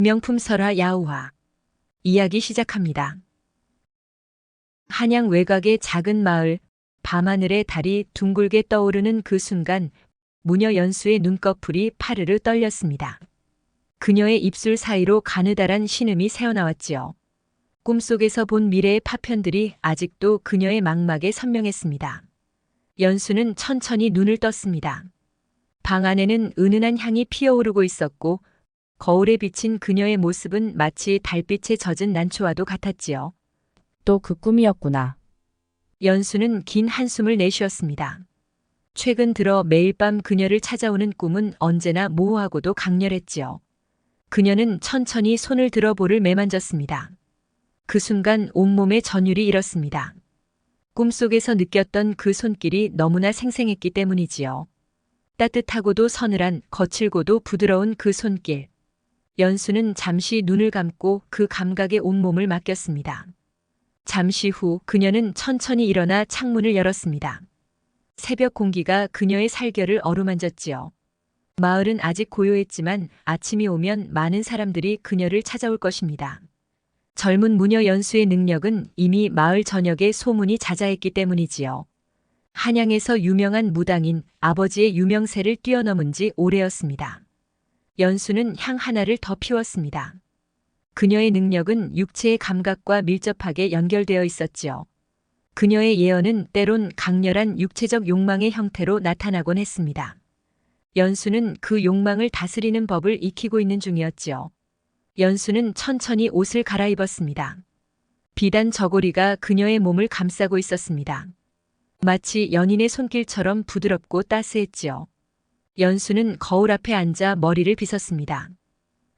명품 설화 야우화. 이야기 시작합니다. 한양 외곽의 작은 마을, 밤하늘에 달이 둥글게 떠오르는 그 순간 무녀 연수의 눈꺼풀이 파르르 떨렸습니다. 그녀의 입술 사이로 가느다란 신음이 새어나왔지요. 꿈속에서 본 미래의 파편들이 아직도 그녀의 망막에 선명했습니다. 연수는 천천히 눈을 떴습니다. 방 안에는 은은한 향이 피어오르고 있었고 거울에 비친 그녀의 모습은 마치 달빛에 젖은 난초와도 같았지요. 또 그 꿈이었구나. 연수는 긴 한숨을 내쉬었습니다. 최근 들어 매일 밤 그녀를 찾아오는 꿈은 언제나 모호하고도 강렬했지요. 그녀는 천천히 손을 들어 볼을 매만졌습니다. 그 순간 온몸의 전율이 일었습니다. 꿈속에서 느꼈던 그 손길이 너무나 생생했기 때문이지요. 따뜻하고도 서늘한, 거칠고도 부드러운 그 손길. 연수는 잠시 눈을 감고 그 감각에 온몸을 맡겼습니다. 잠시 후 그녀는 천천히 일어나 창문을 열었습니다. 새벽 공기가 그녀의 살결을 어루만졌지요. 마을은 아직 고요했지만 아침이 오면 많은 사람들이 그녀를 찾아올 것입니다. 젊은 무녀 연수의 능력은 이미 마을 전역에 소문이 자자했기 때문이지요. 한양에서 유명한 무당인 아버지의 유명세를 뛰어넘은 지 오래였습니다. 연수는 향 하나를 더 피웠습니다. 그녀의 능력은 육체의 감각과 밀접하게 연결되어 있었지요. 그녀의 예언은 때론 강렬한 육체적 욕망의 형태로 나타나곤 했습니다. 연수는 그 욕망을 다스리는 법을 익히고 있는 중이었지요. 연수는 천천히 옷을 갈아입었습니다. 비단 저고리가 그녀의 몸을 감싸고 있었습니다. 마치 연인의 손길처럼 부드럽고 따스했지요. 연수는 거울 앞에 앉아 머리를 빗었습니다.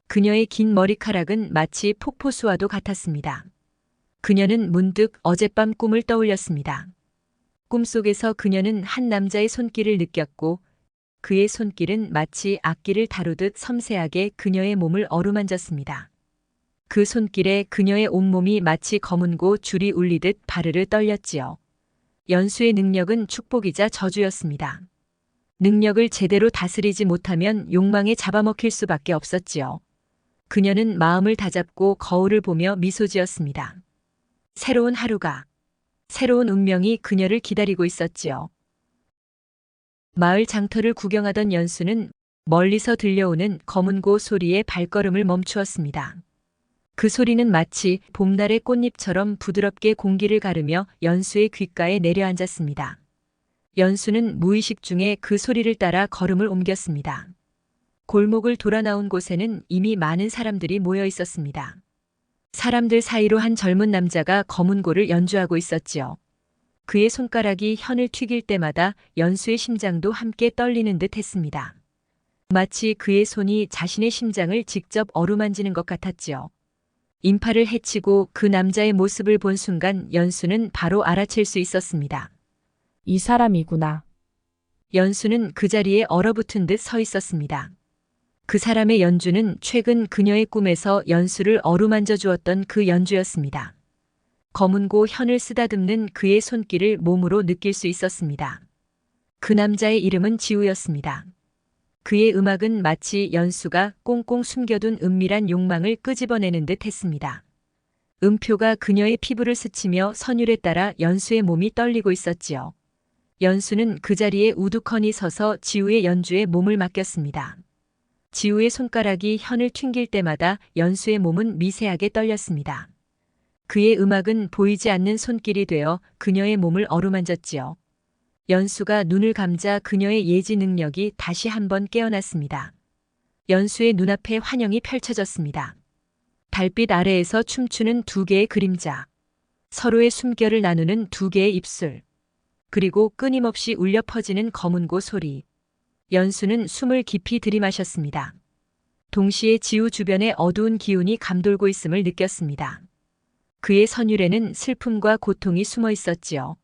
그녀의 긴 머리카락은 마치 폭포수와도 같았습니다. 그녀는 문득 어젯밤 꿈을 떠올렸습니다. 꿈속에서 그녀는 한 남자의 손길을 느꼈고 그의 손길은 마치 악기를 다루듯 섬세하게 그녀의 몸을 어루만졌습니다. 그 손길에 그녀의 온몸이 마치 검은고 줄이 울리듯 바르르 떨렸지요. 연수의 능력은 축복이자 저주였습니다. 능력을 제대로 다스리지 못하면 욕망에 잡아먹힐 수밖에 없었지요. 그녀는 마음을 다잡고 거울을 보며 미소 지었습니다. 새로운 하루가, 새로운 운명이 그녀를 기다리고 있었지요. 마을 장터를 구경하던 연수는 멀리서 들려오는 검은고 소리에 발걸음을 멈추었습니다. 그 소리는 마치 봄날의 꽃잎처럼 부드럽게 공기를 가르며 연수의 귓가에 내려앉았습니다. 연수는 무의식 중에 그 소리를 따라 걸음을 옮겼습니다. 골목을 돌아 나온 곳에는 이미 많은 사람들이 모여 있었습니다. 사람들 사이로 한 젊은 남자가 검은고를 연주하고 있었지요. 그의 손가락이 현을 튀길 때마다 연수의 심장도 함께 떨리는 듯 했습니다. 마치 그의 손이 자신의 심장을 직접 어루만지는 것 같았지요. 인파를 헤치고 그 남자의 모습을 본 순간 연수는 바로 알아챌 수 있었습니다. 이 사람이구나. 연수는 그 자리에 얼어붙은 듯 서 있었습니다. 그 사람의 연주는 최근 그녀의 꿈에서 연수를 어루만져 주었던 그 연주였습니다. 검은고 현을 쓰다듬는 그의 손길을 몸으로 느낄 수 있었습니다. 그 남자의 이름은 지우였습니다. 그의 음악은 마치 연수가 꽁꽁 숨겨둔 은밀한 욕망을 끄집어내는 듯 했습니다. 음표가 그녀의 피부를 스치며 선율에 따라 연수의 몸이 떨리고 있었지요. 연수는 그 자리에 우두커니 서서 지우의 연주에 몸을 맡겼습니다. 지우의 손가락이 현을 튕길 때마다 연수의 몸은 미세하게 떨렸습니다. 그의 음악은 보이지 않는 손길이 되어 그녀의 몸을 어루만졌지요. 연수가 눈을 감자 그녀의 예지 능력이 다시 한번 깨어났습니다. 연수의 눈앞에 환영이 펼쳐졌습니다. 달빛 아래에서 춤추는 두 개의 그림자, 서로의 숨결을 나누는 두 개의 입술, 그리고 끊임없이 울려 퍼지는 검은고 소리. 연수는 숨을 깊이 들이마셨습니다. 동시에 지우 주변의 어두운 기운이 감돌고 있음을 느꼈습니다. 그의 선율에는 슬픔과 고통이 숨어 있었지요.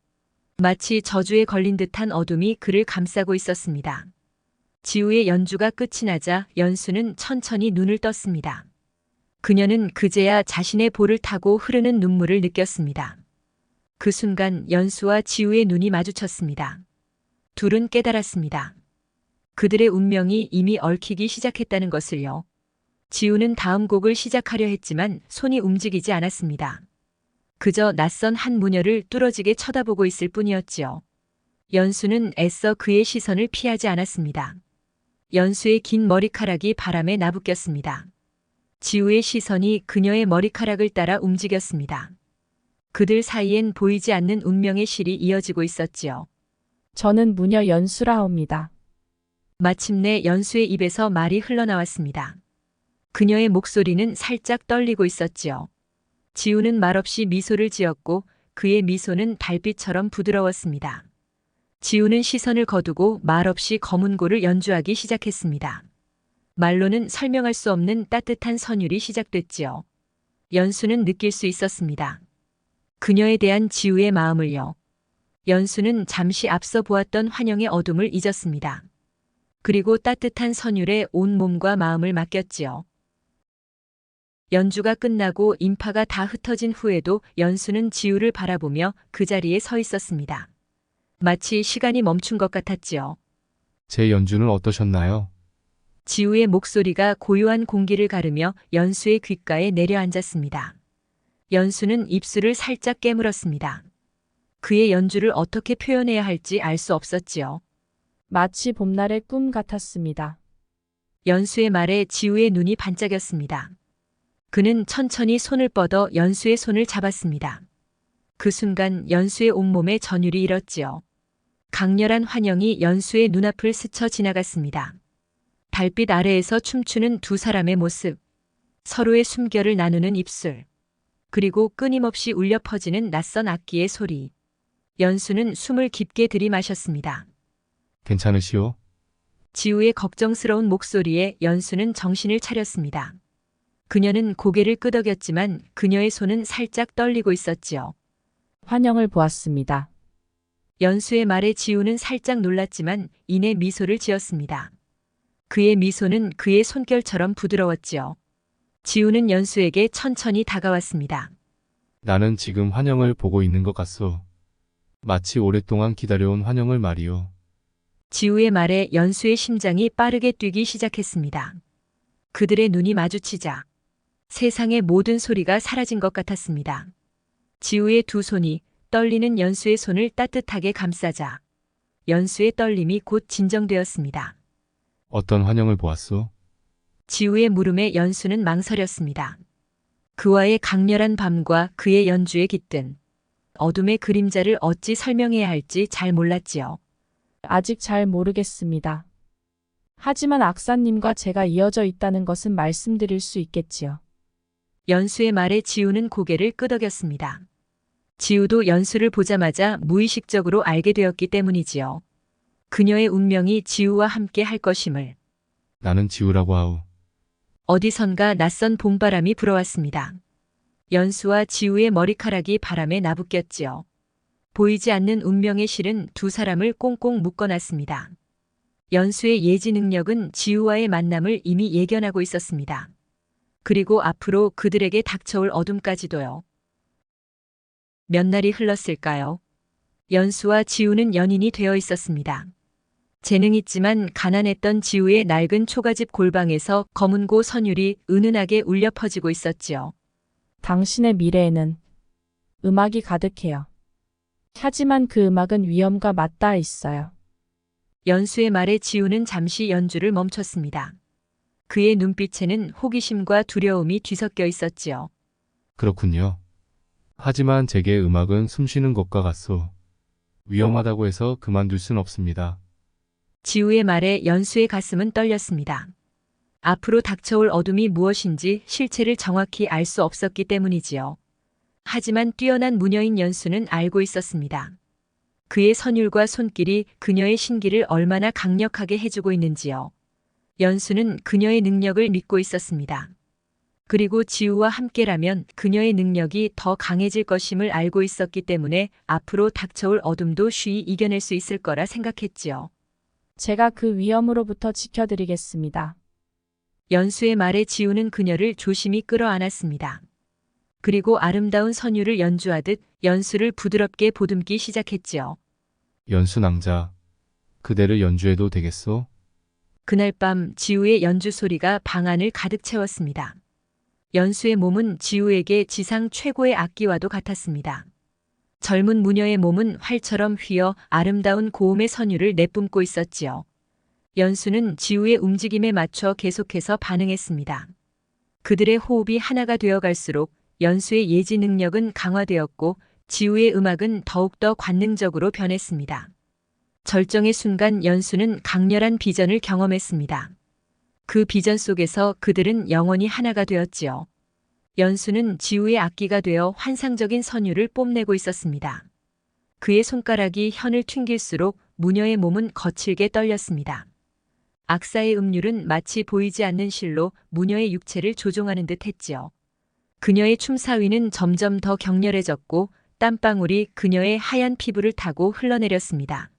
마치 저주에 걸린 듯한 어둠이 그를 감싸고 있었습니다. 지우의 연주가 끝이 나자 연수는 천천히 눈을 떴습니다. 그녀는 그제야 자신의 볼을 타고 흐르는 눈물을 느꼈습니다. 그 순간 연수와 지우의 눈이 마주쳤습니다. 둘은 깨달았습니다. 그들의 운명이 이미 얽히기 시작했다는 것을요. 지우는 다음 곡을 시작하려 했지만 손이 움직이지 않았습니다. 그저 낯선 한 무녀를 뚫어지게 쳐다보고 있을 뿐이었지요. 연수는 애써 그의 시선을 피하지 않았습니다. 연수의 긴 머리카락이 바람에 나부꼈습니다. 지우의 시선이 그녀의 머리카락을 따라 움직였습니다. 그들 사이엔 보이지 않는 운명의 실이 이어지고 있었지요. 저는 무녀 연수라옵니다. 마침내 연수의 입에서 말이 흘러나왔습니다. 그녀의 목소리는 살짝 떨리고 있었지요. 지우는 말없이 미소를 지었고 그의 미소는 달빛처럼 부드러웠습니다. 지우는 시선을 거두고 말없이 검은고를 연주하기 시작했습니다. 말로는 설명할 수 없는 따뜻한 선율이 시작됐지요. 연수는 느낄 수 있었습니다. 그녀에 대한 지우의 마음을요. 연수는 잠시 앞서 보았던 환영의 어둠을 잊었습니다. 그리고 따뜻한 선율에 온 몸과 마음을 맡겼지요. 연주가 끝나고 인파가 다 흩어진 후에도 연수는 지우를 바라보며 그 자리에 서 있었습니다. 마치 시간이 멈춘 것 같았지요. 제 연주는 어떠셨나요? 지우의 목소리가 고요한 공기를 가르며 연수의 귓가에 내려앉았습니다. 연수는 입술을 살짝 깨물었습니다. 그의 연주를 어떻게 표현해야 할지 알 수 없었지요. 마치 봄날의 꿈 같았습니다. 연수의 말에 지우의 눈이 반짝였습니다. 그는 천천히 손을 뻗어 연수의 손을 잡았습니다. 그 순간 연수의 온몸에 전율이 일었지요. 강렬한 환영이 연수의 눈앞을 스쳐 지나갔습니다. 달빛 아래에서 춤추는 두 사람의 모습, 서로의 숨결을 나누는 입술, 그리고 끊임없이 울려 퍼지는 낯선 악기의 소리. 연수는 숨을 깊게 들이마셨습니다. 괜찮으시오? 지우의 걱정스러운 목소리에 연수는 정신을 차렸습니다. 그녀는 고개를 끄덕였지만 그녀의 손은 살짝 떨리고 있었지요. 환영을 보았습니다. 연수의 말에 지우는 살짝 놀랐지만 이내 미소를 지었습니다. 그의 미소는 그의 손결처럼 부드러웠지요. 지우는 연수에게 천천히 다가왔습니다. 나는 지금 환영을 보고 있는 것 같소. 마치 오랫동안 기다려온 환영을 말이오. 지우의 말에 연수의 심장이 빠르게 뛰기 시작했습니다. 그들의 눈이 마주치자 세상의 모든 소리가 사라진 것 같았습니다. 지우의 두 손이 떨리는 연수의 손을 따뜻하게 감싸자 연수의 떨림이 곧 진정되었습니다. 어떤 환영을 보았소? 지우의 물음에 연수는 망설였습니다. 그와의 강렬한 밤과 그의 연주에 깃든 어둠의 그림자를 어찌 설명해야 할지 잘 몰랐지요. 아직 잘 모르겠습니다. 하지만 악사님과 제가 이어져 있다는 것은 말씀드릴 수 있겠지요. 연수의 말에 지우는 고개를 끄덕였습니다. 지우도 연수를 보자마자 무의식적으로 알게 되었기 때문이지요. 그녀의 운명이 지우와 함께 할 것임을. 나는 지우라고 하오. 어디선가 낯선 봄바람이 불어왔습니다. 연수와 지우의 머리카락이 바람에 나부꼈지요. 보이지 않는 운명의 실은 두 사람을 꽁꽁 묶어놨습니다. 연수의 예지 능력은 지우와의 만남을 이미 예견하고 있었습니다. 그리고 앞으로 그들에게 닥쳐올 어둠까지도요. 몇 날이 흘렀을까요? 연수와 지우는 연인이 되어 있었습니다. 재능 있지만 가난했던 지우의 낡은 초가집 골방에서 검은고 선율이 은은하게 울려 퍼지고 있었지요. 당신의 미래에는 음악이 가득해요. 하지만 그 음악은 위험과 맞닿아 있어요. 연수의 말에 지우는 잠시 연주를 멈췄습니다. 그의 눈빛에는 호기심과 두려움이 뒤섞여 있었지요. 그렇군요. 하지만 제게 음악은 숨쉬는 것과 같소. 위험하다고 해서 그만둘 순 없습니다. 지우의 말에 연수의 가슴은 떨렸습니다. 앞으로 닥쳐올 어둠이 무엇인지 실체를 정확히 알 수 없었기 때문이지요. 하지만 뛰어난 무녀인 연수는 알고 있었습니다. 그의 선율과 손길이 그녀의 신기를 얼마나 강력하게 해주고 있는지요. 연수는 그녀의 능력을 믿고 있었습니다. 그리고 지우와 함께라면 그녀의 능력이 더 강해질 것임을 알고 있었기 때문에 앞으로 닥쳐올 어둠도 쉬이 이겨낼 수 있을 거라 생각했지요. 제가 그 위험으로부터 지켜드리겠습니다. 연수의 말에 지우는 그녀를 조심히 끌어안았습니다. 그리고 아름다운 선율을 연주하듯 연수를 부드럽게 보듬기 시작했지요. 연수 낭자, 그대를 연주해도 되겠소? 그날 밤 지우의 연주 소리가 방 안을 가득 채웠습니다. 연수의 몸은 지우에게 지상 최고의 악기와도 같았습니다. 젊은 무녀의 몸은 활처럼 휘어 아름다운 고음의 선율을 내뿜고 있었지요. 연수는 지우의 움직임에 맞춰 계속해서 반응했습니다. 그들의 호흡이 하나가 되어 갈수록 연수의 예지 능력은 강화되었고 지우의 음악은 더욱더 관능적으로 변했습니다. 절정의 순간 연수는 강렬한 비전을 경험했습니다. 그 비전 속에서 그들은 영원히 하나가 되었지요. 연수는 지우의 악기가 되어 환상적인 선율을 뽐내고 있었습니다. 그의 손가락이 현을 튕길수록 무녀의 몸은 거칠게 떨렸습니다. 악사의 음률은 마치 보이지 않는 실로 무녀의 육체를 조종하는 듯 했지요. 그녀의 춤사위는 점점 더 격렬해졌고 땀방울이 그녀의 하얀 피부를 타고 흘러내렸습니다.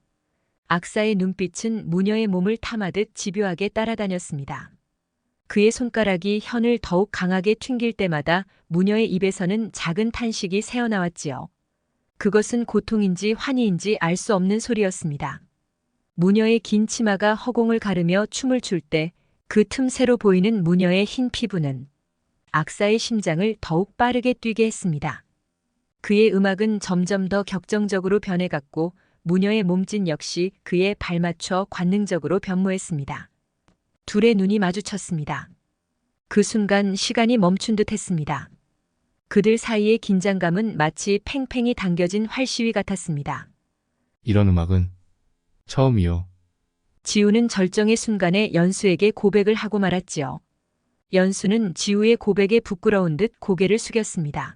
악사의 눈빛은 무녀의 몸을 탐하듯 집요하게 따라다녔습니다. 그의 손가락이 현을 더욱 강하게 튕길 때마다 무녀의 입에서는 작은 탄식이 새어나왔지요. 그것은 고통인지 환희인지 알 수 없는 소리였습니다. 무녀의 긴 치마가 허공을 가르며 춤을 출 때 그 틈새로 보이는 무녀의 흰 피부는 악사의 심장을 더욱 빠르게 뛰게 했습니다. 그의 음악은 점점 더 격정적으로 변해갔고 무녀의 몸짓 역시 그에 발맞춰 관능적으로 변모했습니다. 둘의 눈이 마주쳤습니다. 그 순간 시간이 멈춘 듯 했습니다. 그들 사이의 긴장감은 마치 팽팽히 당겨진 활시위 같았습니다. 이런 음악은 처음이요. 지우는 절정의 순간에 연수에게 고백을 하고 말았지요. 연수는 지우의 고백에 부끄러운 듯 고개를 숙였습니다.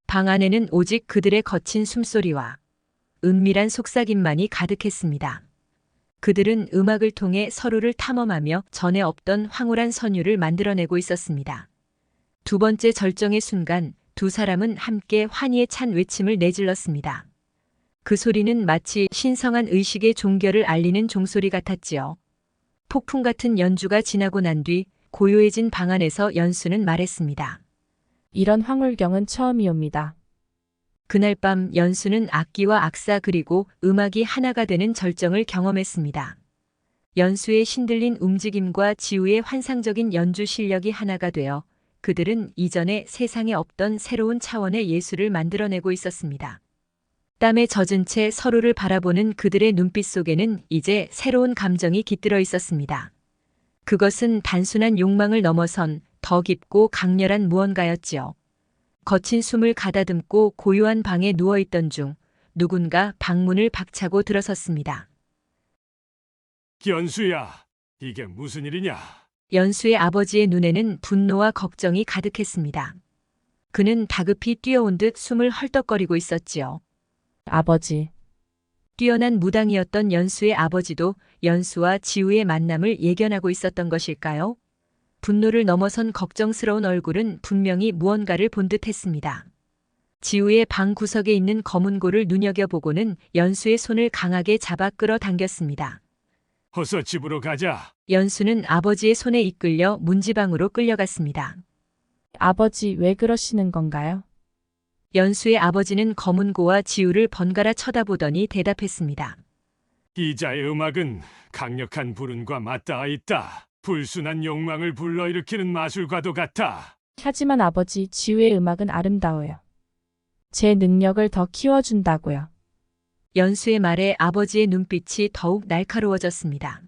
방 안에는 오직 그들의 거친 숨소리와 은밀한 속삭임만이 가득했습니다. 그들은 음악을 통해 서로를 탐험하며 전에 없던 황홀한 선율을 만들어내고 있었습니다. 두 번째 절정의 순간 두 사람은 함께 환희에 찬 외침을 내질렀습니다. 그 소리는 마치 신성한 의식의 종결을 알리는 종소리 같았지요. 폭풍 같은 연주가 지나고 난 뒤 고요해진 방 안에서 연수는 말했습니다. 이런 황홀경은 처음이옵니다. 그날 밤 연수는 악기와 악사 그리고 음악이 하나가 되는 절정을 경험했습니다. 연수의 신들린 움직임과 지우의 환상적인 연주 실력이 하나가 되어 그들은 이전에 세상에 없던 새로운 차원의 예술을 만들어내고 있었습니다. 땀에 젖은 채 서로를 바라보는 그들의 눈빛 속에는 이제 새로운 감정이 깃들어 있었습니다. 그것은 단순한 욕망을 넘어선 더 깊고 강렬한 무언가였지요. 거친 숨을 가다듬고 고요한 방에 누워있던 중 누군가 방문을 박차고 들어섰습니다. 연수야, 이게 무슨 일이냐? 연수의 아버지의 눈에는 분노와 걱정이 가득했습니다. 그는 다급히 뛰어온 듯 숨을 헐떡거리고 있었지요. 아버지, 뛰어난 무당이었던 연수의 아버지도 연수와 지우의 만남을 예견하고 있었던 것일까요? 분노를 넘어선 걱정스러운 얼굴은 분명히 무언가를 본 듯했습니다. 지우의 방 구석에 있는 검은 골을 눈여겨보고는 연수의 손을 강하게 잡아 끌어당겼습니다. 어서 집으로 가자. 연수는 아버지의 손에 이끌려 문지방으로 끌려갔습니다. 아버지 왜 그러시는 건가요? 연수의 아버지는 검은 고와 지우를 번갈아 쳐다보더니 대답했습니다. 이자의 음악은 강력한 불운과 맞닿아 있다. 불순한 욕망을 불러일으키는 마술과도 같아. 하지만 아버지, 지우의 음악은 아름다워요. 제 능력을 더 키워준다고요. 연수의 말에 아버지의 눈빛이 더욱 날카로워졌습니다.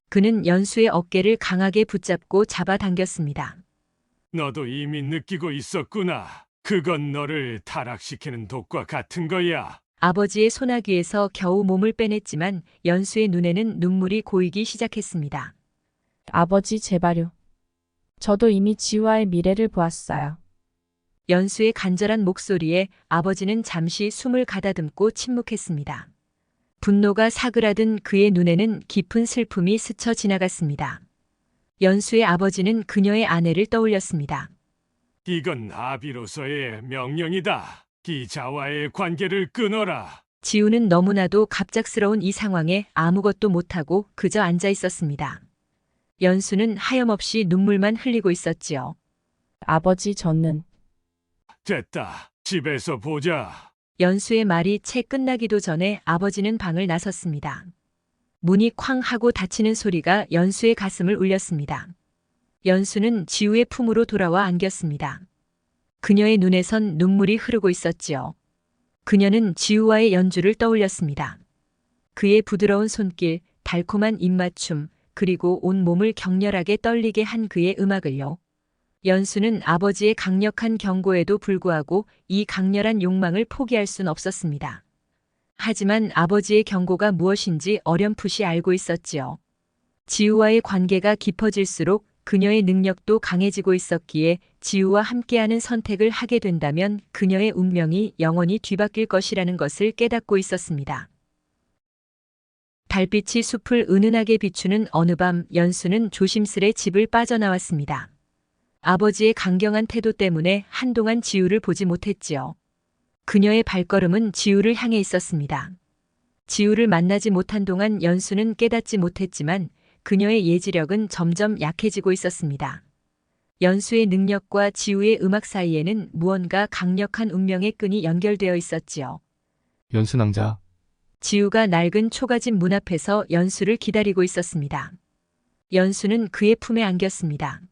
그는 연수의 어깨를 강하게 붙잡고 잡아당겼습니다. 너도 이미 느끼고 있었구나. 그건 너를 타락시키는 독과 같은 거야. 아버지의 소나귀에서 겨우 몸을 빼냈지만 연수의 눈에는 눈물이 고이기 시작했습니다. 아버지, 제발요. 저도 이미 지우와의 미래를 보았어요. 연수의 간절한 목소리에 아버지는 잠시 숨을 가다듬고 침묵했습니다. 분노가 사그라든 그의 눈에는 깊은 슬픔이 스쳐 지나갔습니다. 연수의 아버지는 그녀의 아내를 떠올렸습니다. 이건 아비로서의 명령이다. 기자와의 관계를 끊어라. 지우는 너무나도 갑작스러운 이 상황에 아무것도 못하고 그저 앉아 있었습니다. 연수는 하염없이 눈물만 흘리고 있었지요. 아버지, 저는 됐다. 집에서 보자. 연수의 말이 채 끝나기도 전에 아버지는 방을 나섰습니다. 문이 쾅 하고 닫히는 소리가 연수의 가슴을 울렸습니다. 연수는 지우의 품으로 돌아와 안겼습니다. 그녀의 눈에선 눈물이 흐르고 있었지요. 그녀는 지우와의 연주를 떠올렸습니다. 그의 부드러운 손길, 달콤한 입맞춤, 그리고 온 몸을 격렬하게 떨리게 한 그의 음악을요. 연수는 아버지의 강력한 경고에도 불구하고 이 강렬한 욕망을 포기할 순 없었습니다. 하지만 아버지의 경고가 무엇인지 어렴풋이 알고 있었지요. 지우와의 관계가 깊어질수록 그녀의 능력도 강해지고 있었기에 지우와 함께하는 선택을 하게 된다면 그녀의 운명이 영원히 뒤바뀔 것이라는 것을 깨닫고 있었습니다. 달빛이 숲을 은은하게 비추는 어느 밤 연수는 조심스레 집을 빠져나왔습니다. 아버지의 강경한 태도 때문에 한동안 지우를 보지 못했지요. 그녀의 발걸음은 지우를 향해 있었습니다. 지우를 만나지 못한 동안 연수는 깨닫지 못했지만 그녀의 예지력은 점점 약해지고 있었습니다. 연수의 능력과 지우의 음악 사이에는 무언가 강력한 운명의 끈이 연결되어 있었지요. 연수 낭자, 지우가 낡은 초가집 문 앞에서 연수를 기다리고 있었습니다. 연수는 그의 품에 안겼습니다.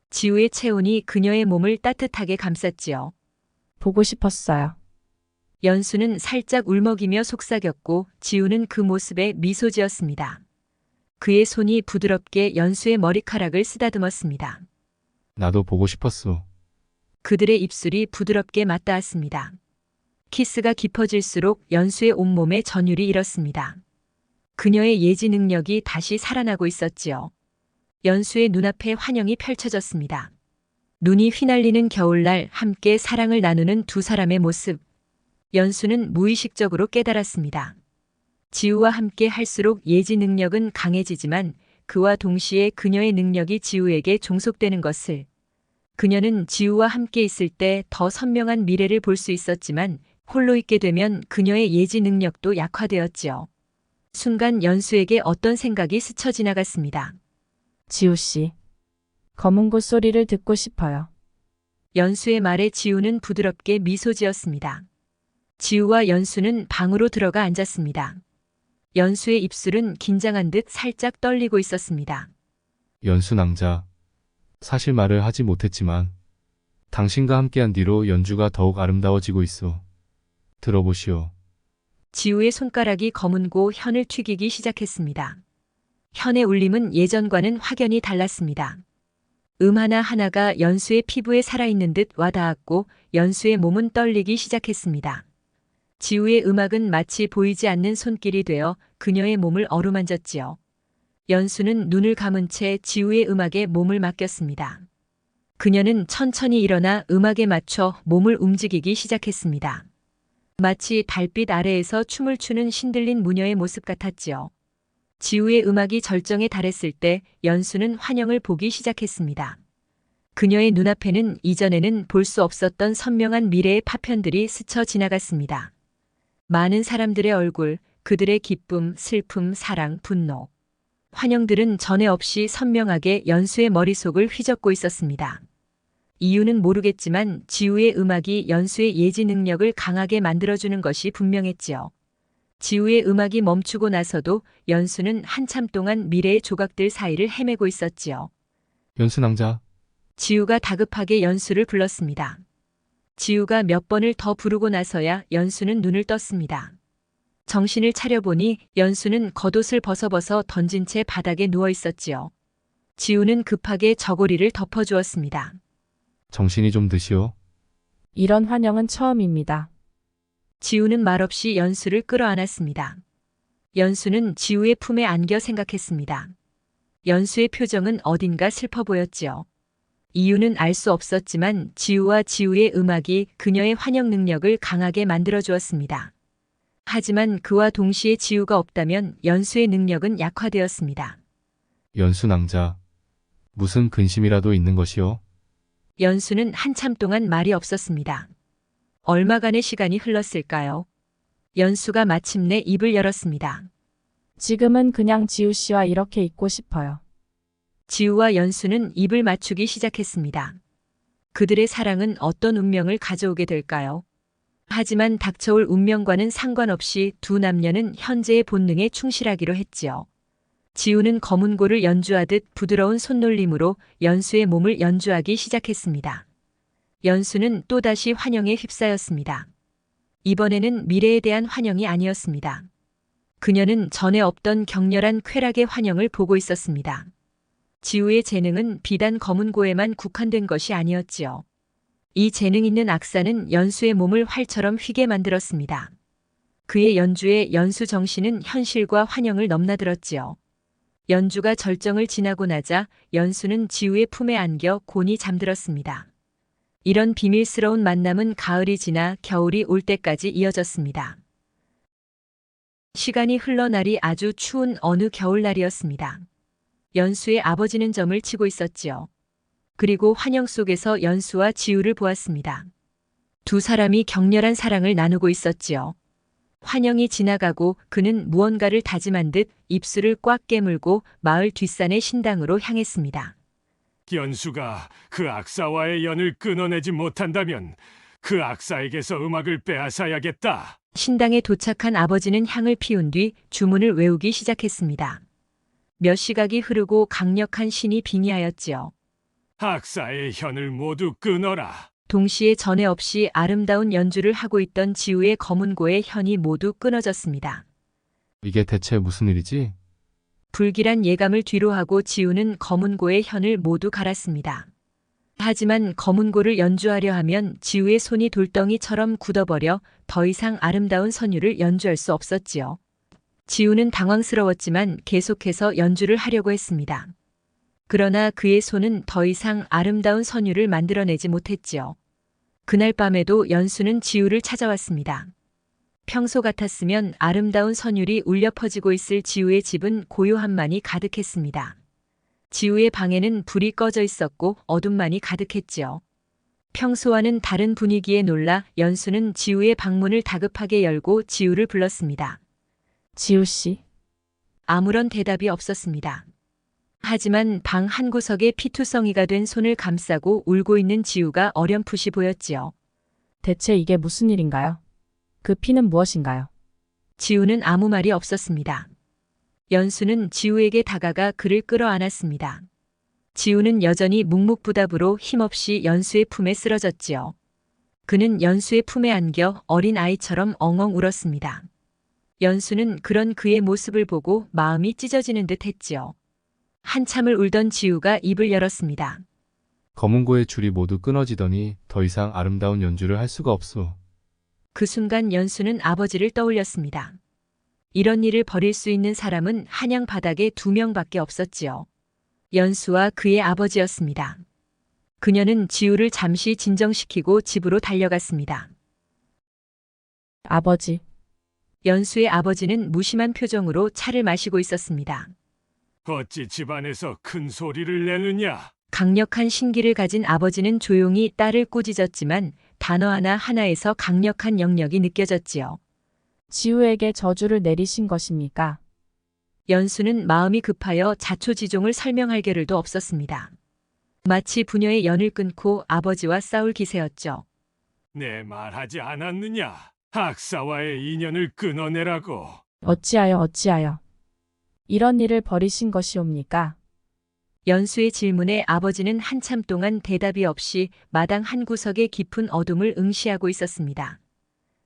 지우의 체온이 그녀의 몸을 따뜻하게 감쌌지요. 보고 싶었어요. 연수는 살짝 울먹이며 속삭였고 지우는 그 모습에 미소 지었습니다. 그의 손이 부드럽게 연수의 머리카락을 쓰다듬었습니다. 나도 보고 싶었소. 그들의 입술이 부드럽게 맞닿았습니다. 키스가 깊어질수록 연수의 온몸에 전율이 일었습니다. 그녀의 예지 능력이 다시 살아나고 있었지요. 연수의 눈앞에 환영이 펼쳐졌습니다. 눈이 휘날리는 겨울날 함께 사랑을 나누는 두 사람의 모습. 연수는 무의식적으로 깨달았습니다. 지우와 함께 할수록 예지 능력은 강해지지만 그와 동시에 그녀의 능력이 지우에게 종속되는 것을. 그녀는 지우와 함께 있을 때 더 선명한 미래를 볼 수 있었지만 홀로 있게 되면 그녀의 예지 능력도 약화되었지요. 순간 연수에게 어떤 생각이 스쳐 지나갔습니다. 지우 씨. 검은 고 소리를 듣고 싶어요. 연수의 말에 지우는 부드럽게 미소 지었습니다. 지우와 연수는 방으로 들어가 앉았습니다. 연수의 입술은 긴장한 듯 살짝 떨리고 있었습니다. 연수 낭자, 사실 말을 하지 못했지만 당신과 함께한 뒤로 연주가 더욱 아름다워지고 있어. 들어보시오. 지우의 손가락이 검은고 현을 튀기기 시작했습니다. 현의 울림은 예전과는 확연히 달랐습니다. 하나하나가 연수의 피부에 살아있는 듯 와닿았고 연수의 몸은 떨리기 시작했습니다. 지우의 음악은 마치 보이지 않는 손길이 되어 그녀의 몸을 어루만졌지요. 연수는 눈을 감은 채 지우의 음악에 몸을 맡겼습니다. 그녀는 천천히 일어나 음악에 맞춰 몸을 움직이기 시작했습니다. 마치 달빛 아래에서 춤을 추는 신들린 무녀의 모습 같았지요. 지우의 음악이 절정에 달했을 때 연수는 환영을 보기 시작했습니다. 그녀의 눈앞에는 이전에는 볼 수 없었던 선명한 미래의 파편들이 스쳐 지나갔습니다. 많은 사람들의 얼굴, 그들의 기쁨, 슬픔, 사랑, 분노. 환영들은 전에 없이 선명하게 연수의 머릿속을 휘젓고 있었습니다. 이유는 모르겠지만 지우의 음악이 연수의 예지 능력을 강하게 만들어주는 것이 분명했지요. 지우의 음악이 멈추고 나서도 연수는 한참 동안 미래의 조각들 사이를 헤매고 있었지요. 연수 낭자, 지우가 다급하게 연수를 불렀습니다. 지우가 몇 번을 더 부르고 나서야 연수는 눈을 떴습니다. 정신을 차려보니 연수는 겉옷을 벗어 던진 채 바닥에 누워 있었지요. 지우는 급하게 저고리를 덮어주었습니다. 정신이 좀 드시오. 이런 환영은 처음입니다. 지우는 말없이 연수를 끌어안았습니다. 연수는 지우의 품에 안겨 생각했습니다. 연수의 표정은 어딘가 슬퍼 보였지요. 이유는 알 수 없었지만 지우와 지우의 음악이 그녀의 환영 능력을 강하게 만들어 주었습니다. 하지만 그와 동시에 지우가 없다면 연수의 능력은 약화되었습니다. 연수 낭자, 무슨 근심이라도 있는 것이오? 연수는 한참 동안 말이 없었습니다. 얼마간의 시간이 흘렀을까요? 연수가 마침내 입을 열었습니다. 지금은 그냥 지우 씨와 이렇게 있고 싶어요. 지우와 연수는 입을 맞추기 시작했습니다. 그들의 사랑은 어떤 운명을 가져오게 될까요? 하지만 닥쳐올 운명과는 상관없이 두 남녀는 현재의 본능에 충실하기로 했지요. 지우는 검은고를 연주하듯 부드러운 손놀림으로 연수의 몸을 연주하기 시작했습니다. 연수는 또다시 환영에 휩싸였습니다. 이번에는 미래에 대한 환영이 아니었습니다. 그녀는 전에 없던 격렬한 쾌락의 환영을 보고 있었습니다. 지우의 재능은 비단 검은고에만 국한된 것이 아니었지요. 이 재능 있는 악사는 연수의 몸을 활처럼 휘게 만들었습니다. 그의 연주에 연수 정신은 현실과 환영을 넘나들었지요. 연주가 절정을 지나고 나자 연수는 지우의 품에 안겨 곤히 잠들었습니다. 이런 비밀스러운 만남은 가을이 지나 겨울이 올 때까지 이어졌습니다. 시간이 흘러 날이 아주 추운 어느 겨울날이었습니다. 연수의 아버지는 점을 치고 있었지요. 그리고 환영 속에서 연수와 지우를 보았습니다. 두 사람이 격렬한 사랑을 나누고 있었지요. 환영이 지나가고 그는 무언가를 다짐한 듯 입술을 꽉 깨물고 마을 뒷산의 신당으로 향했습니다. 연수가 그 악사와의 연을 끊어내지 못한다면 그 악사에게서 음악을 빼앗아야겠다. 신당에 도착한 아버지는 향을 피운 뒤 주문을 외우기 시작했습니다. 몇 시각이 흐르고 강력한 신이 빙의하였지요. 악사의 현을 모두 끊어라. 동시에 전에 없이 아름다운 연주를 하고 있던 지우의 검은고의 현이 모두 끊어졌습니다. 이게 대체 무슨 일이지? 불길한 예감을 뒤로하고 지우는 검은고의 현을 모두 갈았습니다. 하지만 검은고를 연주하려 하면 지우의 손이 돌덩이처럼 굳어버려 더 이상 아름다운 선율을 연주할 수 없었지요. 지우는 당황스러웠지만 계속해서 연주를 하려고 했습니다. 그러나 그의 손은 더 이상 아름다운 선율을 만들어내지 못했지요. 그날 밤에도 연수는 지우를 찾아왔습니다. 평소 같았으면 아름다운 선율이 울려 퍼지고 있을 지우의 집은 고요함만이 가득했습니다. 지우의 방에는 불이 꺼져 있었고 어둠만이 가득했지요. 평소와는 다른 분위기에 놀라 연수는 지우의 방문을 다급하게 열고 지우를 불렀습니다. 지우 씨, 아무런 대답이 없었습니다. 하지만 방 한구석에 피투성이가 된 손을 감싸고 울고 있는 지우가 어렴풋이 보였지요. 대체 이게 무슨 일인가요? 그 피는 무엇인가요? 지우는 아무 말이 없었습니다. 연수는 지우에게 다가가 그를 끌어안았습니다. 지우는 여전히 묵묵부답으로 힘없이 연수의 품에 쓰러졌지요. 그는 연수의 품에 안겨 어린 아이처럼 엉엉 울었습니다. 연수는 그런 그의 모습을 보고 마음이 찢어지는 듯 했지요. 한참을 울던 지우가 입을 열었습니다. 검은고의 줄이 모두 끊어지더니 더 이상 아름다운 연주를 할 수가 없소. 그 순간 연수는 아버지를 떠올렸습니다. 이런 일을 벌일 수 있는 사람은 한양 바닥에 2명밖에 없었지요. 연수와 그의 아버지였습니다. 그녀는 지우를 잠시 진정시키고 집으로 달려갔습니다. 아버지, 연수의 아버지는 무심한 표정으로 차를 마시고 있었습니다. 어찌 집안에서 큰 소리를 내느냐? 강력한 신기를 가진 아버지는 조용히 딸을 꾸짖었지만 단어 하나하나에서 강력한 영역이 느껴졌지요. 지우에게 저주를 내리신 것입니까? 연수는 마음이 급하여 자초지종을 설명할 겨를도 없었습니다. 마치 부녀의 연을 끊고 아버지와 싸울 기세였죠. 내 말하지 않았느냐? 악사와의 인연을 끊어내라고. 어찌하여 이런 일을 벌이신 것이옵니까? 연수의 질문에 아버지는 한참 동안 대답이 없이 마당 한 구석의 깊은 어둠을 응시하고 있었습니다.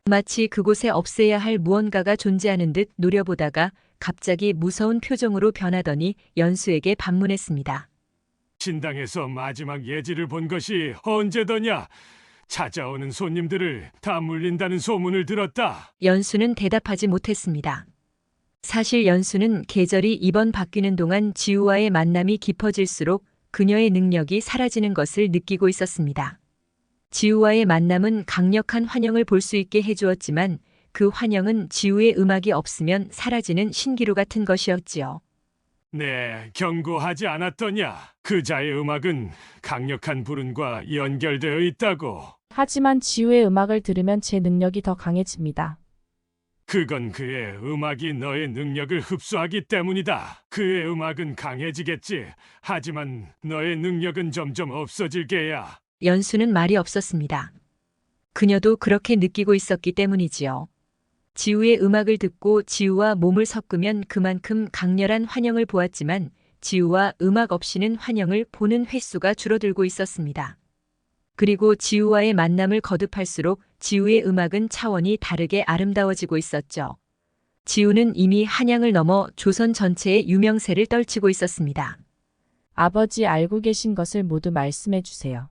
마치 그곳에 없애야 할 무언가가 존재하는 듯 노려보다가 갑자기 무서운 표정으로 변하더니 연수에게 반문했습니다. 신당에서 마지막 예지를 본 것이 언제더냐? 찾아오는 손님들을 다 물린다는 소문을 들었다. 연수는 대답하지 못했습니다. 사실 연수는 계절이 이번 바뀌는 동안 지우와의 만남이 깊어질수록 그녀의 능력이 사라지는 것을 느끼고 있었습니다. 지우와의 만남은 강력한 환영을 볼 수 있게 해주었지만 그 환영은 지우의 음악이 없으면 사라지는 신기루 같은 것이었지요. 네, 경고하지 않았더냐? 그자의 음악은 강력한 불운과 연결되어 있다고. 하지만 지우의 음악을 들으면 제 능력이 더 강해집니다. 그건 그의 음악이 너의 능력을 흡수하기 때문이다. 그의 음악은 강해지겠지. 하지만 너의 능력은 점점 없어질 게야. 연수는 말이 없었습니다. 그녀도 그렇게 느끼고 있었기 때문이지요. 지우의 음악을 듣고 지우와 몸을 섞으면 그만큼 강렬한 환영을 보았지만 지우와 음악 없이는 환영을 보는 횟수가 줄어들고 있었습니다. 그리고 지우와의 만남을 거듭할수록 지우의 음악은 차원이 다르게 아름다워지고 있었죠. 지우는 이미 한양을 넘어 조선 전체의 유명세를 떨치고 있었습니다. 아버지 알고 계신 것을 모두 말씀해 주세요.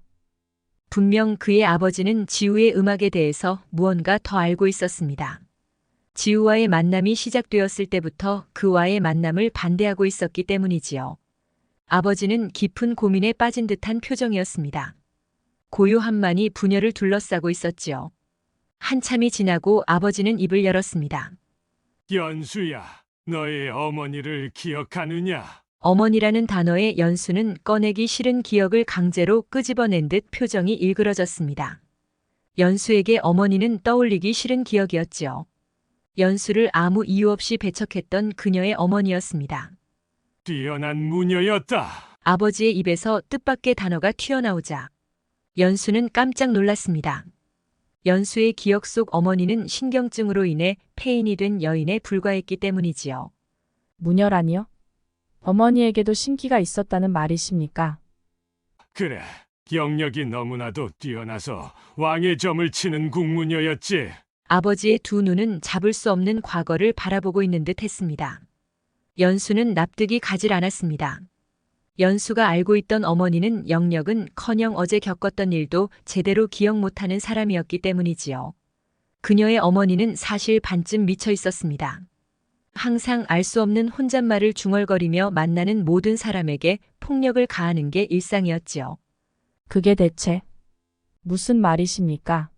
분명 그의 아버지는 지우의 음악에 대해서 무언가 더 알고 있었습니다. 지우와의 만남이 시작되었을 때부터 그와의 만남을 반대하고 있었기 때문이지요. 아버지는 깊은 고민에 빠진 듯한 표정이었습니다. 고요함만이 부녀를 둘러싸고 있었지요. 한참이 지나고 아버지는 입을 열었습니다. 연수야, 너의 어머니를 기억하느냐? 어머니라는 단어의 연수는 꺼내기 싫은 기억을 강제로 끄집어낸 듯 표정이 일그러졌습니다. 연수에게 어머니는 떠올리기 싫은 기억이었지요. 연수를 아무 이유 없이 배척했던 그녀의 어머니였습니다. 뛰어난 무녀였다. 아버지의 입에서 뜻밖의 단어가 튀어나오자 연수는 깜짝 놀랐습니다. 연수의 기억 속 어머니는 신경증으로 인해 폐인이 된 여인에 불과했기 때문이지요. 무녀라니요? 어머니에게도 신기가 있었다는 말이십니까? 그래, 영역이 너무나도 뛰어나서 왕의 점을 치는 국무녀였지. 아버지의 두 눈은 잡을 수 없는 과거를 바라보고 있는 듯 했습니다. 연수는 납득이 가질 않았습니다. 연수가 알고 있던 어머니는 영역은커녕 어제 겪었던 일도 제대로 기억 못하는 사람이었기 때문이지요. 그녀의 어머니는 사실 반쯤 미쳐 있었습니다. 항상 알 수 없는 혼잣말을 중얼거리며 만나는 모든 사람에게 폭력을 가하는 게 일상이었지요. 그게 대체 무슨 말이십니까?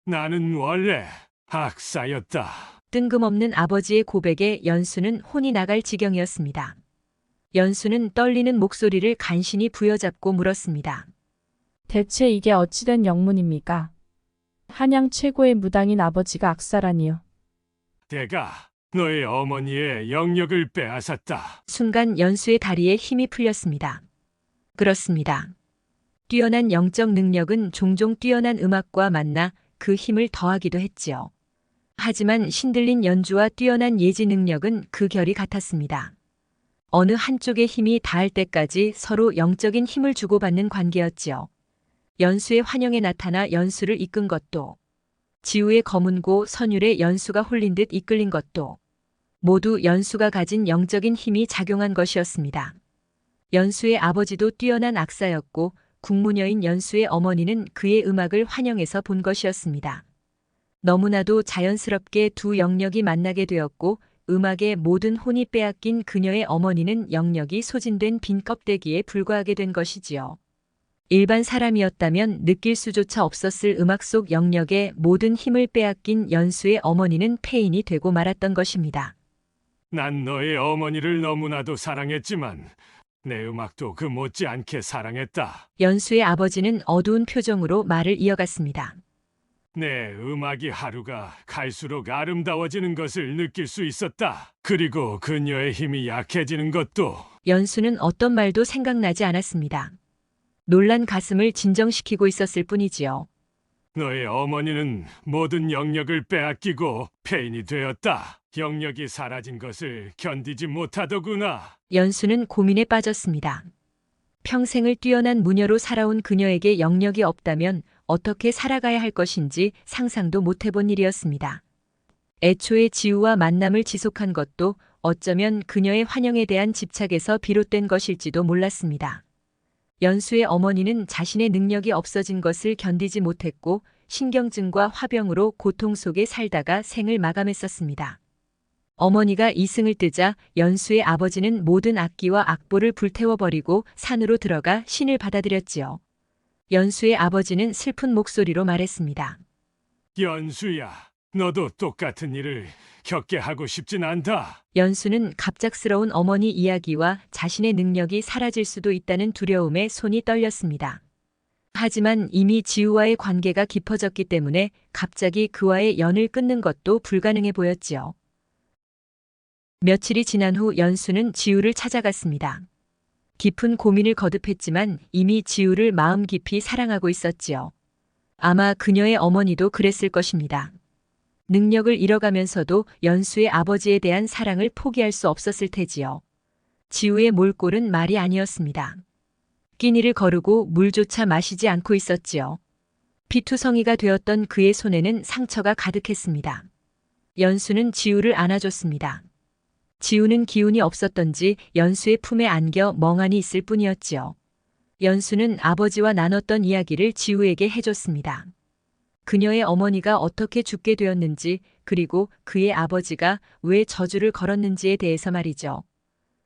나는 원래 악사였다. 뜬금없는 아버지의 고백에 연수는 혼이 나갈 지경이었습니다. 연수는 떨리는 목소리를 간신히 부여잡고 물었습니다. 대체 이게 어찌된 영문입니까? 한양 최고의 무당인 아버지가 악사라니요. 내가 너의 어머니의 영역을 빼앗았다. 순간 연수의 다리에 힘이 풀렸습니다. 그렇습니다. 뛰어난 영적 능력은 종종 뛰어난 음악과 만나 그 힘을 더하기도 했지요. 하지만 신들린 연주와 뛰어난 예지 능력은 그 결이 같았습니다. 어느 한쪽의 힘이 닿을 때까지 서로 영적인 힘을 주고받는 관계였지요. 연수의 환영에 나타나 연수를 이끈 것도, 지우의 검은고 선율에 연수가 홀린 듯 이끌린 것도 모두 연수가 가진 영적인 힘이 작용한 것이었습니다. 연수의 아버지도 뛰어난 악사였고 국무녀인 연수의 어머니는 그의 음악을 환영해서 본 것이었습니다. 너무나도 자연스럽게 두 영역이 만나게 되었고 음악의 모든 혼이 빼앗긴 그녀의 어머니는 영역이 소진된 빈 껍데기에 불과하게 된 것이지요. 일반 사람이었다면 느낄 수조차 없었을 음악 속 영역의 모든 힘을 빼앗긴 연수의 어머니는 폐인이 되고 말았던 것입니다. 난 너의 어머니를 너무나도 사랑했지만 내 음악도 그 못지않게 사랑했다. 연수의 아버지는 어두운 표정으로 말을 이어갔습니다. 내 음악이 하루가 갈수록 아름다워지는 것을 느낄 수 있었다. 그리고 그녀의 힘이 약해지는 것도. 연수는 어떤 말도 생각나지 않았습니다. 놀란 가슴을 진정시키고 있었을 뿐이지요. 너의 어머니는 모든 영역을 빼앗기고 폐인이 되었다. 영역이 사라진 것을 견디지 못하더구나. 연수는 고민에 빠졌습니다. 평생을 뛰어난 무녀로 살아온 그녀에게 영역이 없다면 어떻게 살아가야 할 것인지 상상도 못 해본 일이었습니다. 애초에 지우와 만남을 지속한 것도 어쩌면 그녀의 환영에 대한 집착에서 비롯된 것일지도 몰랐습니다. 연수의 어머니는 자신의 능력이 없어진 것을 견디지 못했고 신경증과 화병으로 고통 속에 살다가 생을 마감했었습니다. 어머니가 이승을 뜨자 연수의 아버지는 모든 악기와 악보를 불태워버리고 산으로 들어가 신을 받아들였지요. 연수의 아버지는 슬픈 목소리로 말했습니다. 연수야, 너도 똑같은 일을 겪게 하고 싶진 않다. 연수는 갑작스러운 어머니 이야기와 자신의 능력이 사라질 수도 있다는 두려움에 손이 떨렸습니다. 하지만 이미 지우와의 관계가 깊어졌기 때문에 갑자기 그와의 연을 끊는 것도 불가능해 보였지요. 며칠이 지난 후 연수는 지우를 찾아갔습니다. 깊은 고민을 거듭했지만 이미 지우를 마음 깊이 사랑하고 있었지요. 아마 그녀의 어머니도 그랬을 것입니다. 능력을 잃어가면서도 연수의 아버지에 대한 사랑을 포기할 수 없었을 테지요. 지우의 몰골은 말이 아니었습니다. 끼니를 거르고 물조차 마시지 않고 있었지요. 피투성이가 되었던 그의 손에는 상처가 가득했습니다. 연수는 지우를 안아줬습니다. 지우는 기운이 없었던지 연수의 품에 안겨 멍하니 있을 뿐이었지요. 연수는 아버지와 나눴던 이야기를 지우에게 해줬습니다. 그녀의 어머니가 어떻게 죽게 되었는지, 그리고 그의 아버지가 왜 저주를 걸었는지에 대해서 말이죠.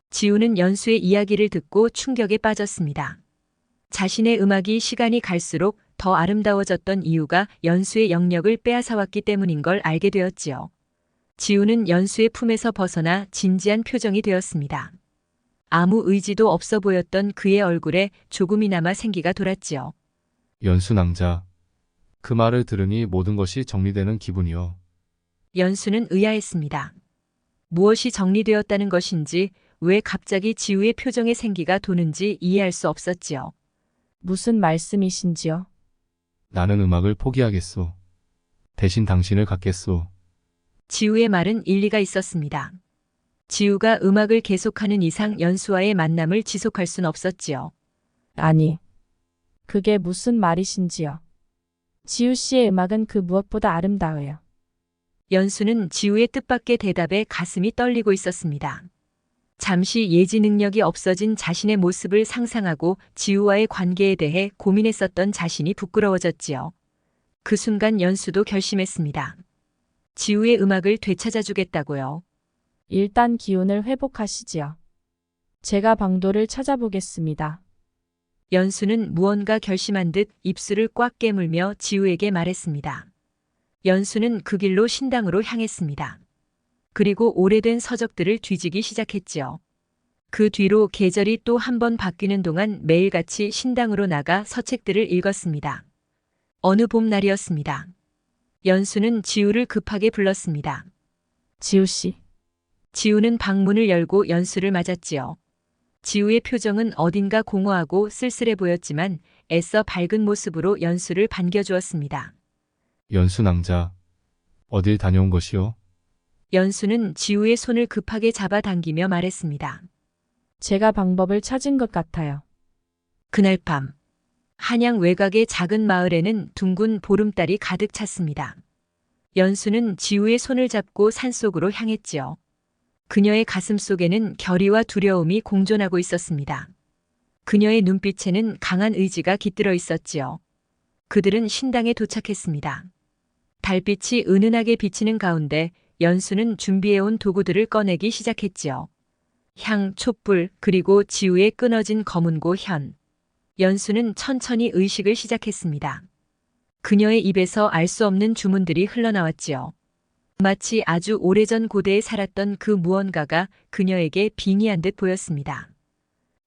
지우는 연수의 이야기를 듣고 충격에 빠졌습니다. 자신의 음악이 시간이 갈수록 더 아름다워졌던 이유가 연수의 영역을 빼앗아왔기 때문인 걸 알게 되었지요. 지우는 연수의 품에서 벗어나 진지한 표정이 되었습니다. 아무 의지도 없어 보였던 그의 얼굴에 조금이나마 생기가 돌았지요. 연수 낭자. 그 말을 들으니 모든 것이 정리되는 기분이요. 연수는 의아했습니다. 무엇이 정리되었다는 것인지, 왜 갑자기 지우의 표정에 생기가 도는지 이해할 수 없었지요. 무슨 말씀이신지요? 나는 음악을 포기하겠소. 대신 당신을 갖겠소. 지우의 말은 일리가 있었습니다. 지우가 음악을 계속하는 이상 연수와의 만남을 지속할 순 없었지요. 아니, 그게 무슨 말이신지요? 지우 씨의 음악은 그 무엇보다 아름다워요. 연수는 지우의 뜻밖의 대답에 가슴이 떨리고 있었습니다. 잠시 예지 능력이 없어진 자신의 모습을 상상하고 지우와의 관계에 대해 고민했었던 자신이 부끄러워졌지요. 그 순간 연수도 결심했습니다. 지우의 음악을 되찾아주겠다고요. 일단 기운을 회복하시지요. 제가 방도를 찾아보겠습니다. 연수는 무언가 결심한 듯 입술을 꽉 깨물며 지우에게 말했습니다. 연수는 그 길로 신당으로 향했습니다. 그리고 오래된 서적들을 뒤지기 시작했지요. 그 뒤로 계절이 또 한 번 바뀌는 동안 매일같이 신당으로 나가 서책들을 읽었습니다. 어느 봄날이었습니다. 연수는 지우를 급하게 불렀습니다. 지우 씨, 지우는 방문을 열고 연수를 맞았지요. 지우의 표정은 어딘가 공허하고 쓸쓸해 보였지만 애써 밝은 모습으로 연수를 반겨주었습니다. 연수 낭자. 어딜 다녀온 것이오? 연수는 지우의 손을 급하게 잡아당기며 말했습니다. 제가 방법을 찾은 것 같아요. 그날 밤, 한양 외곽의 작은 마을에는 둥근 보름달이 가득 찼습니다. 연수는 지우의 손을 잡고 산속으로 향했지요. 그녀의 가슴 속에는 결의와 두려움이 공존하고 있었습니다. 그녀의 눈빛에는 강한 의지가 깃들어 있었지요. 그들은 신당에 도착했습니다. 달빛이 은은하게 비치는 가운데 연수는 준비해온 도구들을 꺼내기 시작했지요. 향, 촛불, 그리고 지우의 끊어진 검은고 현. 연수는 천천히 의식을 시작했습니다. 그녀의 입에서 알 수 없는 주문들이 흘러나왔지요. 마치 아주 오래전 고대에 살았던 그 무언가가 그녀에게 빙의한 듯 보였습니다.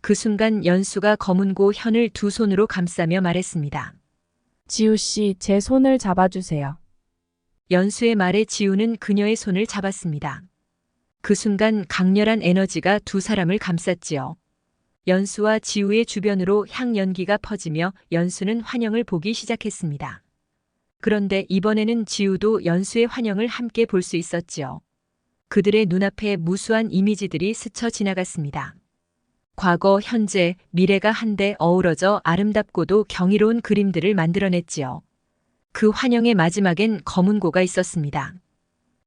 그 순간 연수가 검은고 현을 두 손으로 감싸며 말했습니다. 지우 씨, 제 손을 잡아주세요. 연수의 말에 지우는 그녀의 손을 잡았습니다. 그 순간 강렬한 에너지가 두 사람을 감쌌지요. 연수와 지우의 주변으로 향 연기가 퍼지며 연수는 환영을 보기 시작했습니다. 그런데 이번에는 지우도 연수의 환영을 함께 볼 수 있었지요. 그들의 눈앞에 무수한 이미지들이 스쳐 지나갔습니다. 과거, 현재, 미래가 한데 어우러져 아름답고도 경이로운 그림들을 만들어냈지요. 그 환영의 마지막엔 검은고가 있었습니다.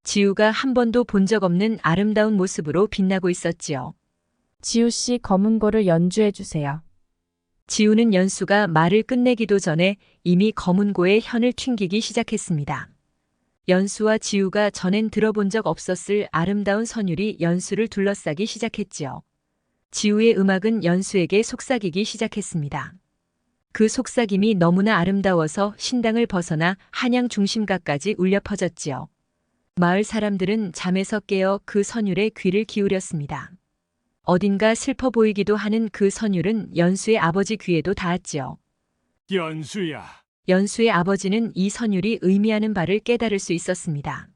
지우가 한 번도 본 적 없는 아름다운 모습으로 빛나고 있었지요. 지우 씨, 검은고를 연주해 주세요. 지우는 연수가 말을 끝내기도 전에 이미 검은고의 현을 튕기기 시작했습니다. 연수와 지우가 전엔 들어본 적 없었을 아름다운 선율이 연수를 둘러싸기 시작했지요. 지우의 음악은 연수에게 속삭이기 시작했습니다. 그 속삭임이 너무나 아름다워서 신당을 벗어나 한양 중심가까지 울려 퍼졌지요. 마을 사람들은 잠에서 깨어 그 선율에 귀를 기울였습니다. 어딘가 슬퍼 보이기도 하는 그 선율은 연수의 아버지 귀에도 닿았지요. 연수야, 연수의 아버지는 이 선율이 의미하는 바를 깨달을 수 있었습니다.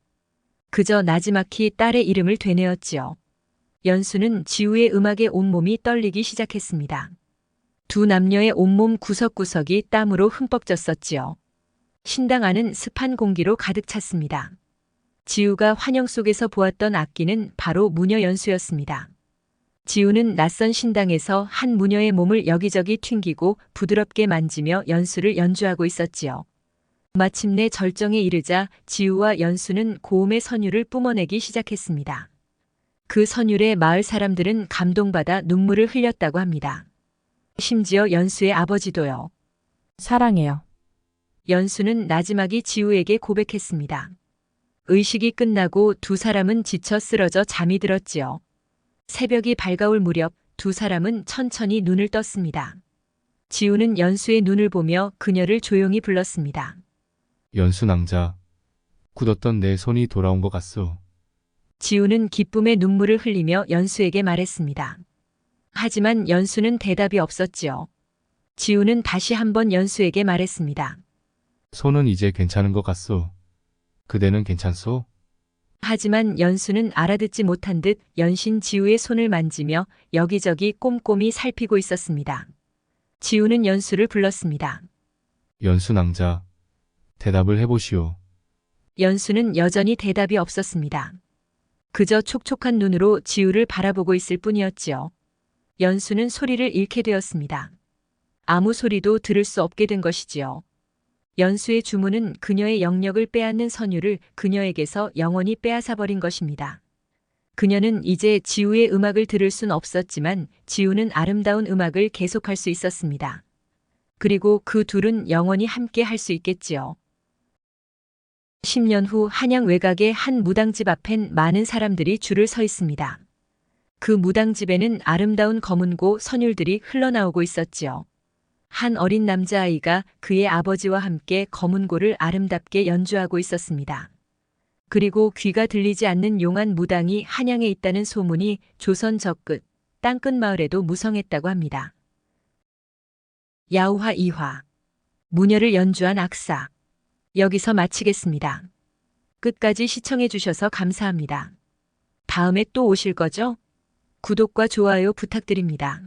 그저 나지막히 딸의 이름을 되뇌었지요. 연수는 지우의 음악에 온몸이 떨리기 시작했습니다. 두 남녀의 온몸 구석구석이 땀으로 흠뻑 젖었지요. 신당 안은 습한 공기로 가득 찼습니다. 지우가 환영 속에서 보았던 악기는 바로 무녀 연수였습니다. 지우는 낯선 신당에서 한 무녀의 몸을 여기저기 튕기고 부드럽게 만지며 연수를 연주하고 있었지요. 마침내 절정에 이르자 지우와 연수는 고음의 선율을 뿜어내기 시작했습니다. 그 선율에 마을 사람들은 감동받아 눈물을 흘렸다고 합니다. 심지어 연수의 아버지도요. 사랑해요. 연수는 나지막이 지우에게 고백했습니다. 의식이 끝나고 두 사람은 지쳐 쓰러져 잠이 들었지요. 새벽이 밝아올 무렵 두 사람은 천천히 눈을 떴습니다. 지우는 연수의 눈을 보며 그녀를 조용히 불렀습니다. 연수 낭자. 굳었던 내 손이 돌아온 것 같소. 지우는 기쁨의 눈물을 흘리며 연수에게 말했습니다. 하지만 연수는 대답이 없었지요. 지우는 다시 한번 연수에게 말했습니다. 손은 이제 괜찮은 것 같소. 그대는 괜찮소? 하지만 연수는 알아듣지 못한 듯 연신 지우의 손을 만지며 여기저기 꼼꼼히 살피고 있었습니다. 지우는 연수를 불렀습니다. 연수 낭자. 대답을 해보시오. 연수는 여전히 대답이 없었습니다. 그저 촉촉한 눈으로 지우를 바라보고 있을 뿐이었지요. 연수는 소리를 잃게 되었습니다. 아무 소리도 들을 수 없게 된 것이지요. 연수의 주문은 그녀의 영역을 빼앗는 선율을 그녀에게서 영원히 빼앗아버린 것입니다. 그녀는 이제 지우의 음악을 들을 순 없었지만 지우는 아름다운 음악을 계속할 수 있었습니다. 그리고 그 둘은 영원히 함께 할 수 있겠지요. 10년 후 한양 외곽의 한 무당집 앞엔 많은 사람들이 줄을 서 있습니다. 그 무당집에는 아름다운 검은고 선율들이 흘러나오고 있었지요. 한 어린 남자아이가 그의 아버지와 함께 검은고를 아름답게 연주하고 있었습니다. 그리고 귀가 들리지 않는 용한 무당이 한양에 있다는 소문이 조선 저끝, 땅끝 마을에도 무성했다고 합니다. 야우화 2화 무녀를 연주한 악사. 여기서 마치겠습니다. 끝까지 시청해 주셔서 감사합니다. 다음에 또 오실 거죠? 구독과 좋아요 부탁드립니다.